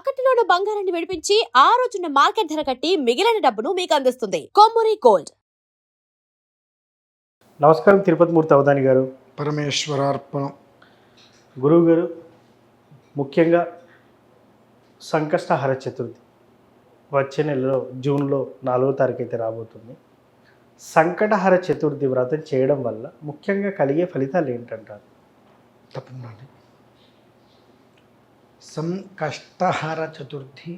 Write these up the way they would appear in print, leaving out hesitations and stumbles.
తాకట్టులో బంగారాన్ని విడిపించి ఆ రోజున మార్కెట్ ధర కట్టి మిగిలిన డబ్బును మీకు అందిస్తుంది కొమ్మూరి గోల్డ్. నమస్కారం తిరుపతి మూర్తి అవధాని గారు. పరమేశ్వరార్పణం. గురువు గారు, ముఖ్యంగా సంకష్టహర చతుర్థి వచ్చే నెలలో జూన్లో 4వ తారీఖు అయితే రాబోతుంది. సంకటహర చతుర్థి వ్రతం చేయడం వల్ల ముఖ్యంగా కలిగే ఫలితాలు ఏంటంటారు? తప్పకుండా. సంకష్టహర చతుర్థి,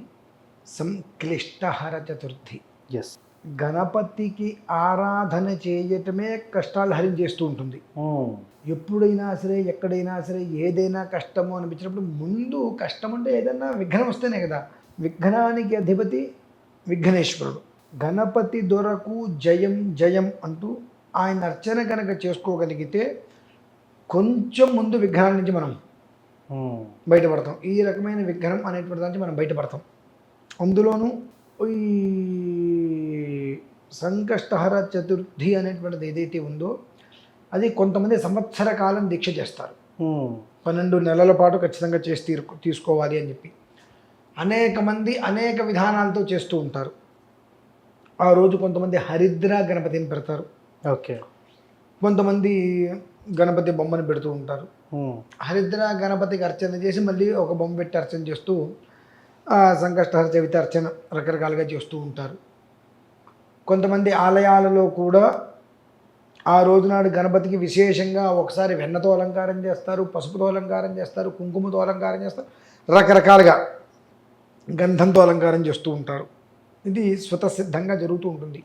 సంక్లిష్టహర చతుర్థి. ఎస్. గణపతికి ఆరాధన చేయటమే కష్టాలు హరించేస్తూ ఉంటుంది. ఎప్పుడైనా సరే, ఎక్కడైనా సరే, ఏదైనా కష్టము అనిపించినప్పుడు ముందు కష్టం అంటే ఏదైనా విఘ్నం వస్తేనే కదా. విఘ్నానికి అధిపతి విఘ్నేశ్వరుడు. గణపతి దొరకు జయం జయం అంటూ ఆయన అర్చన కనుక చేసుకోగలిగితే కొంచెం ముందు విఘ్నాల నుంచి మనం బయటపడతాం. ఈ రకమైన విఘ్నం అనేటువంటి దానికి మనం బయటపడతాం. అందులోనూ ఈ సంకష్టహర చతుర్థి అనేటువంటిది ఏదైతే ఉందో అది కొంతమంది సంవత్సర కాలం దీక్ష చేస్తారు. 12 నెలల పాటు ఖచ్చితంగా చేసి తీసుకోవాలి అని చెప్పి అనేక మంది అనేక విధానాలతో చేస్తూ ఉంటారు. ఆ రోజు కొంతమంది హరిద్ర గణపతిని పెడతారు. ఓకే. కొంతమంది గణపతి బొమ్మను పెడుతూ ఉంటారు. హరిద్ర గణపతికి అర్చన చేసి మళ్ళీ ఒక బొమ్మ పెట్టి అర్చన చేస్తూ సంకష్టహర చవితి అర్చన రకరకాలుగా చేస్తూ ఉంటారు. కొంతమంది ఆలయాలలో కూడా ఆ రోజునాడు గణపతికి విశేషంగా ఒకసారి వెన్నతో అలంకారం చేస్తారు, పసుపుతో అలంకారం చేస్తారు, కుంకుమతో అలంకారం చేస్తారు, రకరకాలుగా గంధంతో అలంకారం చేస్తూ ఉంటారు. ఇది స్వతసిద్ధంగా జరుగుతూ ఉంటుంది.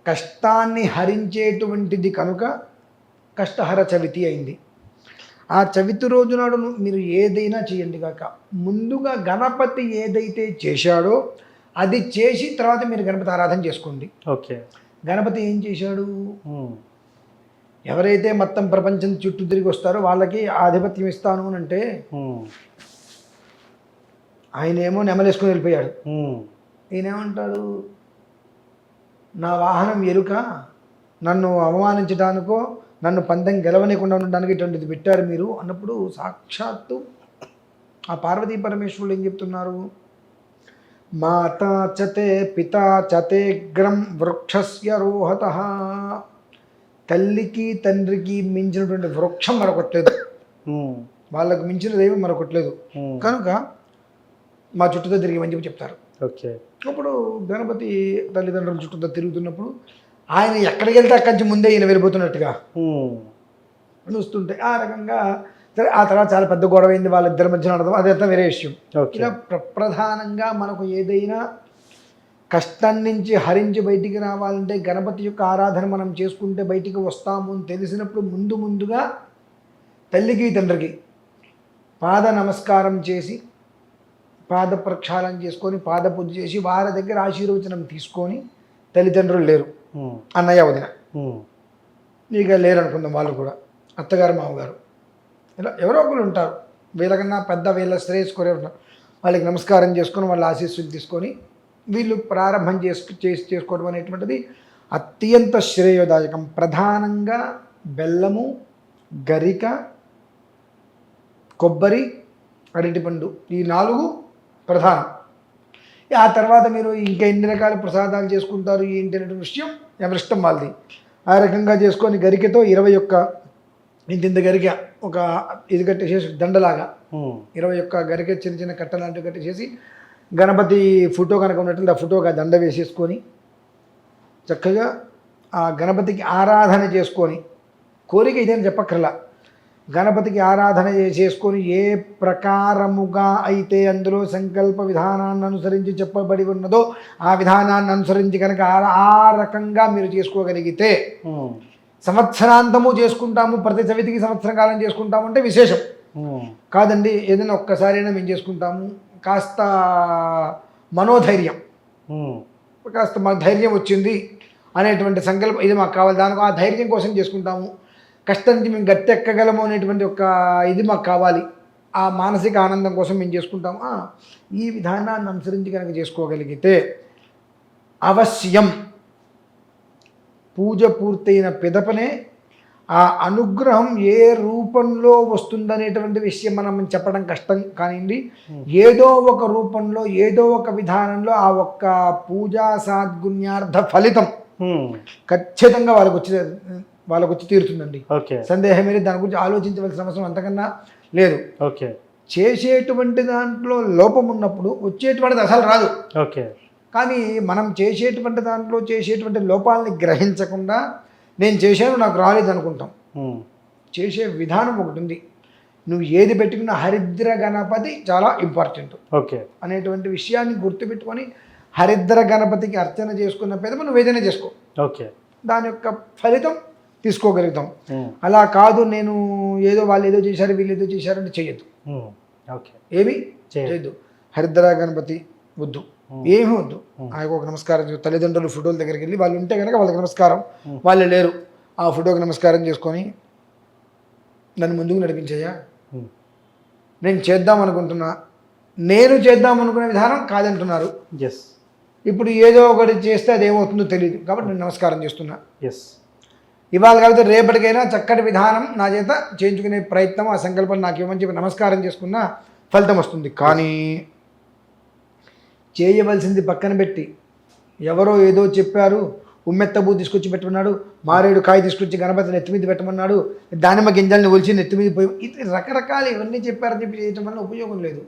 కష్టాన్ని హరించేటువంటిది కనుక కష్టహర చవితి అయింది. ఆ చవితి రోజు నాడు మీరు ఏదైనా చేయండి కాక ముందుగా గణపతి ఏదైతే చేశాడో అది చేసి తర్వాత మీరు గణపతి ఆరాధన చేసుకోండి. ఓకే. గణపతి ఏం చేశాడు? ఎవరైతే మొత్తం ప్రపంచం చుట్టూ తిరిగి వస్తారో వాళ్ళకి ఆధిపత్యం ఇస్తాను అని అంటే ఆయన ఏమో నెమలేసుకొని వెళ్ళిపోయాడు. ఈయనేమంటాడు? నా వాహనం ఎలుక, నన్ను అవమానించడానికో నన్ను పందెం గెలవనీయకుండా ఉండడానికి ఇటువంటిది పెట్టారు మీరు అన్నప్పుడు సాక్షాత్తు ఆ పార్వతీ పరమేశ్వరులు ఏం చెప్తున్నారు? మాతా చతే పితా చతేగ్రం వృక్షస్య రోహత. తల్లికి తండ్రికి మించినటువంటి వృక్షం మరొకట్లేదు, వాళ్ళకు మించిన దైవం మరొకట్లేదు కనుక మా చుట్టూతో తిరిగిమని చెప్పి చెప్తారు. ఓకే. అప్పుడు గణపతి తల్లిదండ్రుల చుట్టూతో తిరుగుతున్నప్పుడు ఆయన ఎక్కడికి వెళ్తే అక్కడి నుంచి ముందే ఈయన వెళ్ళిపోతున్నట్టుగా చూస్తుంటే ఆ రకంగా సరే. ఆ తర్వాత చాలా పెద్ద గొడవ అయింది వాళ్ళిద్దరి మధ్య నడడం, అదంతా వేరే విషయం. ఇలా ప్రధానంగా మనకు ఏదైనా కష్టం నుంచి హరించి బయటికి రావాలంటే గణపతి యొక్క ఆరాధన మనం చేసుకుంటే బయటికి వస్తాము అని తెలిసినప్పుడు ముందుగా తల్లికి తండ్రికి పాద నమస్కారం చేసి పాద ప్రక్షాళన చేసుకొని పాద పూజ చేసి వారి దగ్గర ఆశీర్వచనం తీసుకొని, తల్లిదండ్రులు లేరు, అన్నయ్య వదిన ఇక లేరు అనుకుందాం, వాళ్ళు కూడా అత్తగారు మామగారు ఇలా ఎవరో ఒకరు ఉంటారు, వీళ్ళకన్నా పెద్ద వీళ్ళ శ్రేయస్ కోరే ఉంటారు. వాళ్ళకి నమస్కారం చేసుకొని వాళ్ళ ఆశీస్సులు తీసుకొని వీళ్ళు ప్రారంభం చేసుకోవడం అనేటువంటిది అత్యంత శ్రేయోదాయకం. ప్రధానంగా బెల్లము, గరిక, కొబ్బరి, అరటిపండు ఈ 4 ప్రధానం. ఆ తర్వాత మీరు ఇంకా ఎన్ని రకాల ప్రసాదాలు చేసుకుంటారు ఏంటి అనే విషయం ఎవరిష్టం వాళ్ళది. ఆ రకంగా చేసుకొని గరికతో 21 ఇంత గరిక ఒక ఇది కట్టేసేసి దండలాగా 21 గరిక చిన్న చిన్న కట్ట లాంటివి కట్టేసేసి గణపతి ఫోటో కనుక ఉన్నట్టు ఆ ఫోటోగా దండ వేసేసుకొని చక్కగా ఆ గణపతికి ఆరాధన చేసుకొని, కోరిక ఇదేని చెప్పక్కర్లా, గణపతికి ఆరాధన చేసుకొని ఏ ప్రకారముగా అయితే అందులో సంకల్ప విధానాన్ని అనుసరించి చెప్పబడి ఉన్నదో ఆ విధానాన్ని అనుసరించి కనుక ఆ రకంగా మీరు చేసుకోగలిగితే సంవత్సరాంతము చేసుకుంటాము, ప్రతి చవితికి సంవత్సరం కాలం చేసుకుంటాము అంటే విశేషం కాదండి. ఏదైనా ఒక్కసారైనా మేము చేసుకుంటాము, కాస్త మనోధైర్యం, కాస్త మా ధైర్యం వచ్చింది అనేటువంటి సంకల్పం ఇది మాకు కావాలి, దానికి ఆ ధైర్యం కోసం చేసుకుంటాము, కష్టం నుంచి మేము గట్టెక్కగలము అనేటువంటి ఒక ఇది మాకు కావాలి, ఆ మానసిక ఆనందం కోసం మేము చేసుకుంటాము. ఈ విధానాన్ని అనుసరించి కనుక చేసుకోగలిగితే అవశ్యం పూజ పూర్తయిన పిదపనే ఆ అనుగ్రహం ఏ రూపంలో వస్తుందనేటువంటి విషయం మనం చెప్పడం కష్టం కానివ్వండి, ఏదో ఒక రూపంలో ఏదో ఒక విధానంలో ఆ ఒక్క పూజా సాద్గుణ్యార్థ ఫలితం ఖచ్చితంగా వాళ్ళకు వచ్చి తీరుతుందండి. ఓకే, సందేహం లేదు, దాని గురించి ఆలోచించవలసిన అవసరం అంతకన్నా లేదు. ఓకే, చేసేటువంటి దాంట్లో లోపం ఉన్నప్పుడు వచ్చేటువంటిది అసలు రాదు. ఓకే, కానీ మనం చేసేటువంటి దాంట్లో చేసేటువంటి లోపాలని గ్రహించకుండా నేను చేశాను నాకు రాలేదు అనుకుంటాం. చేసే విధానం ఒకటి ఉంది. నువ్వు ఏది పెట్టుకున్న హరిద్ర గణపతి చాలా ఇంపార్టెంట్ ఓకే అనేటువంటి విషయాన్ని గుర్తుపెట్టుకొని హరిద్ర గణపతికి అర్చన చేసుకున్న పేద నువ్వు ఏదైనా చేసుకో, ఓకే, దాని యొక్క ఫలితం తీసుకోగలుగుతాం. అలా కాదు నేను ఏదో వాళ్ళు ఏదో చేశారు వీళ్ళు ఏదో చేశారంటే చేయొద్దు. ఓకే, ఏమి చేయొద్దు. హరిద్ర గణపతి వద్దు, ఏమీ వద్దు. ఆయనకు ఒక నమస్కారం తల్లిదండ్రులు ఫోటోల దగ్గరికి వెళ్ళి వాళ్ళు ఉంటే కనుక వాళ్ళకి నమస్కారం, వాళ్ళు లేరు ఆ ఫోటోకి నమస్కారం చేసుకొని నన్ను ముందుకు నడిపించయ్యా, నేను చేద్దాం అనుకుంటున్నా, నేను చేద్దాం అనుకునే విధానం కాదంటున్నారు. ఇప్పుడు ఏదో ఒకటి చేస్తే అది ఏమవుతుందో తెలియదు కాబట్టి నేను నమస్కారం చేస్తున్నా. ఇవాళ కాబట్టి రేపటికైనా చక్కటి విధానం నా చేత చేయించుకునే ప్రయత్నం ఆ సంకల్పం నాకు ఇవ్వమని చెప్పి నమస్కారం చేసుకున్న ఫలితం వస్తుంది. కానీ చేయవలసింది పక్కన పెట్టి ఎవరో ఏదో చెప్పారు, ఉమ్మెత్తబూ తీసుకొచ్చి పెట్టమన్నాడు, మారేడు కాయ తీసుకొచ్చి గణపతిని నెత్తి మీద పెట్టమన్నాడు, దానిమ్మ గింజల్ని ఒలిచి నెత్తి మీద పోయి, ఇది రకరకాలు ఇవన్నీ చెప్పారని చెప్పి చేయటం వల్ల ఉపయోగం లేదు.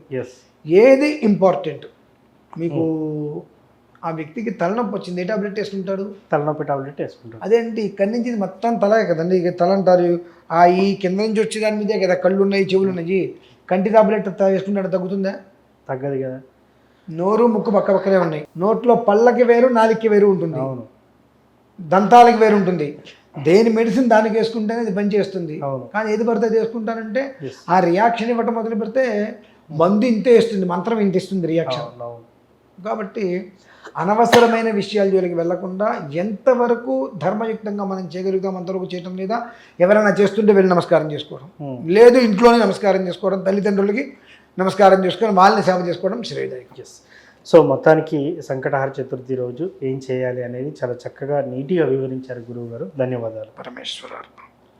ఏది ఇంపార్టెంట్ మీకు ఆ వ్యక్తికి తలనొప్పి వచ్చింది ఏ టాబ్లెట్ వేసుకుంటాడు? తలనొప్పి టాబ్లెట్ వేసుకుంటాడు. అదేంటి ఇక్కడి నుంచి ఇది మొత్తం తలే కదండి, ఇక తల అంటారు. ఆ ఈ కింద నుంచి వచ్చే దాని మీదే కదా కళ్ళు ఉన్నాయి చెవులు ఉన్నాయి. కంటి టాబ్లెట్ వేసుకుంటాడు తగ్గుతుందా? తగ్గదు కదా. నోరు ముక్కు పక్క పక్కనే ఉన్నాయి, నోట్లో పళ్ళకి వేరు నాలుగుకి వేరు ఉంటుంది, దంతాలకి వేరు ఉంటుంది. దేని మెడిసిన్ దానికి వేసుకుంటేనే అది పని చేస్తుంది. కానీ ఏది పడితే అది వేసుకుంటానంటే ఆ రియాక్షన్ ఇవ్వటం మొదలు పెడితే మందు ఇంతే ఇస్తుంది, మంత్రం ఇంత ఇస్తుంది రియాక్షన్. కాబట్టి అనవసరమైన విషయాల జోలికి వెళ్లకుండా ఎంతవరకు ధర్మయుక్తంగా మనం చేయగలుగుతాం అంతవరకు చేయటం, లేదా ఎవరైనా చేస్తుంటే వెళ్ళి నమస్కారం చేసుకోవడం, లేదు ఇంట్లోనే నమస్కారం చేసుకోవడం, తల్లిదండ్రులకి నమస్కారం చేసుకొని వాళ్ళని సేవ చేసుకోవడం శ్రేయదాయకం. సో మొత్తానికి సంకటహార చతుర్థి రోజు ఏం చేయాలి అనేది చాలా చక్కగా నీట్గా వివరించారు గురువు గారు. ధన్యవాదాలు. పరమేశ్వరార్పణ.